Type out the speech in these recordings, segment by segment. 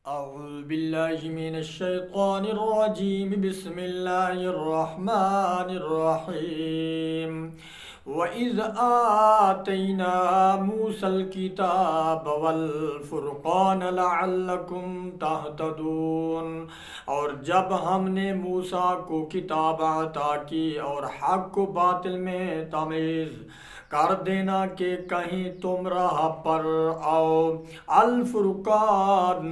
أعوذ بالله من الشيطان الرجيم بسم الله الرحمن الرحيم وَإِذْ آتَيْنَا مُوسَى الْكِتَابَ وَالْفُرْقَانَ لَعَلَّكُمْ تَهْتَدُونَ، اور جب ہم نے موسیٰ کو کتاب عطا کی اور حق و باطل میں تمیز کر دینا کہ کہیں تم راہ پر آؤ۔ الفرقان،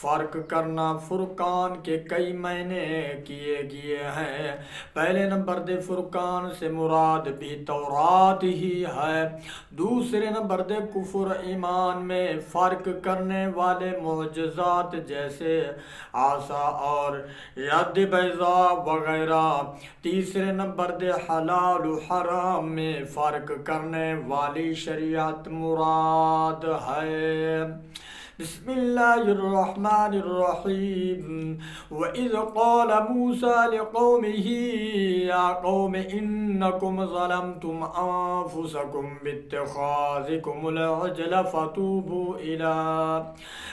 فرق کرنا، فرقان کے کئی معنی کیے گئے ہیں۔ پہلے نمبر دے فرقان سے مراد بھی تورات ہی ہے۔ دوسرے نمبر دے کفر ایمان میں فرق کرنے والے معجزات جیسے عصا اور ید بیضاء وغیرہ۔ تیسرے نمبر دے حلال و حرام میں فرق کرنے والی شریعت مراد ہے۔ بسم اللہ الرحمن الرحیم۔ وَإِذْ قَالَ مُوسَىٰ لِقَوْمِهِ يَا قَوْمِ إِنَّكُمْ ظَلَمْتُمْ أَنفُسَكُمْ بِاتِّخَاذِكُمُ الْعِجْلَ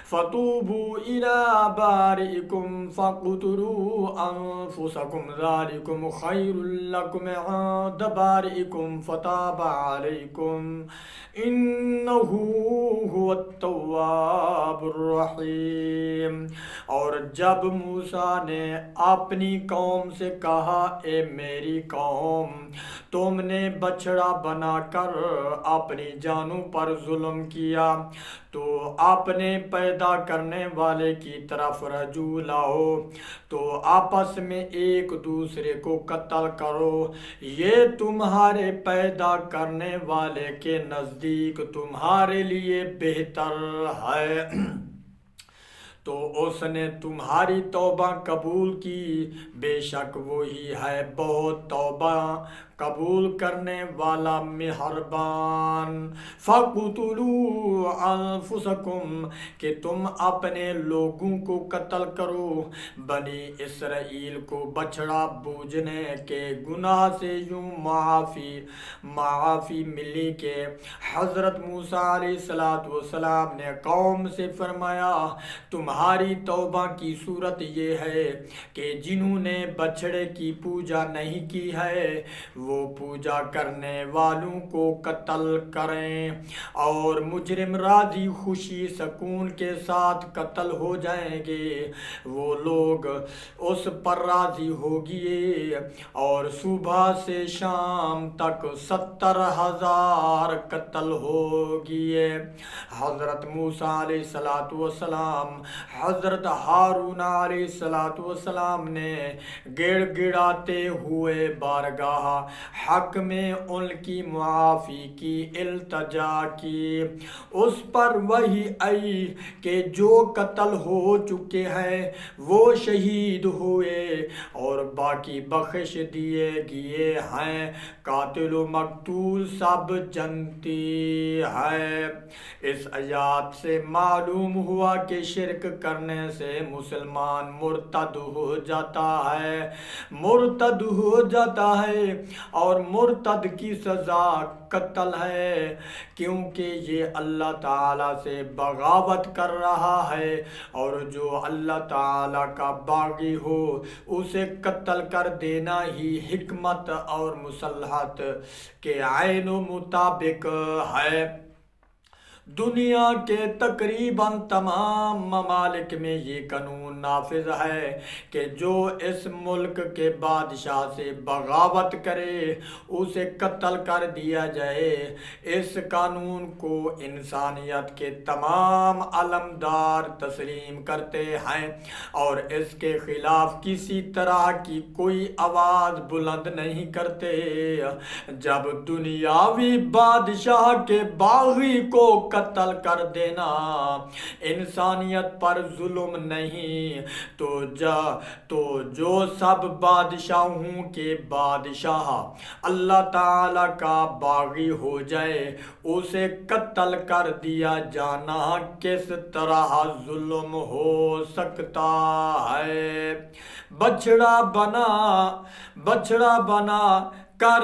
فَتُوبُوا إِلَىٰ بَارِئِكُمْ فَاقْتُلُوا أَنفُسَكُمْ ذَٰلِكُمْ خَيْرٌ لَكُمْ عِندَ بَارِئِكُمْ فَتَابَ عَلَيْكُمْ إِنَّهُ هُوَ التَّوَّابُ الرَّحِيمُ۔ اور جب موسیٰ نے اپنی قوم سے کہا، اے میری قوم، تم نے بچڑا بنا کر اپنی جانوں پر ظلم کیا، تو اپنے پیدا کرنے والے کی طرف رجوع لاؤ، تو آپس میں ایک دوسرے کو قتل کرو، یہ تمہارے پیدا کرنے والے کے نزدیک تمہارے لیے بہتر ہے۔ تو اس نے تمہاری توبہ قبول کی، بے شک وہی ہے بہت توبہ قبول کرنے والا مہربان۔ فَاقْتُلُوا أَنفُسَكُمْ، کہ تم اپنے لوگوں کو قتل کرو۔ بنی اسرائیل کو بچڑا بوجھنے کے گناہ سے یوں معافی ملی کہ حضرت موسیٰ علیہ السلام نے قوم سے فرمایا، تمہاری توبہ کی صورت یہ ہے کہ جنہوں نے بچڑے کی پوجا نہیں کی ہے وہ پوجا کرنے والوں کو قتل کریں، اور مجرم راضی خوشی سکون کے ساتھ قتل ہو جائیں گے، وہ لوگ اس پر راضی ہوگئے، اور صبح سے شام تک 70,000 قتل ہوگئے۔ حضرت موسیٰ علیہ السلام حضرت ہارون علیہ السلام نے گڑ گڑاتے ہوئے بارگاہ حق میں ان کی معافی کی التجا کی۔ اس پر وحی آئی کہ جو قتل ہو چکے ہیں وہ شہید ہوئے اور باقی بخش دیے گئے ہیں، قاتل و مقتول سب جنتی ہے۔ اس آیات سے معلوم ہوا کہ شرک کرنے سے مسلمان مرتد ہو جاتا ہے، اور مرتد کی سزا قتل ہے، کیونکہ یہ اللہ تعالیٰ سے بغاوت کر رہا ہے، اور جو اللہ تعالیٰ کا باغی ہو اسے قتل کر دینا ہی حکمت اور مصلحت کے عین و مطابق ہے۔ دنیا کے تقریباً تمام ممالک میں یہ قانون نافذ ہے کہ جو اس ملک کے بادشاہ سے بغاوت کرے اسے قتل کر دیا جائے۔ اس قانون کو انسانیت کے تمام علمدار تسلیم کرتے ہیں اور اس کے خلاف کسی طرح کی کوئی آواز بلند نہیں کرتے۔ جب دنیاوی بادشاہ کے باغی کو قتل کر دینا انسانیت پر ظلم نہیں، تو جو سب بادشاہوں کے بادشاہ اللہ تعالیٰ کا باغی ہو جائے اسے قتل کر دیا جانا کس طرح ظلم ہو سکتا ہے؟ بچڑا بنا کر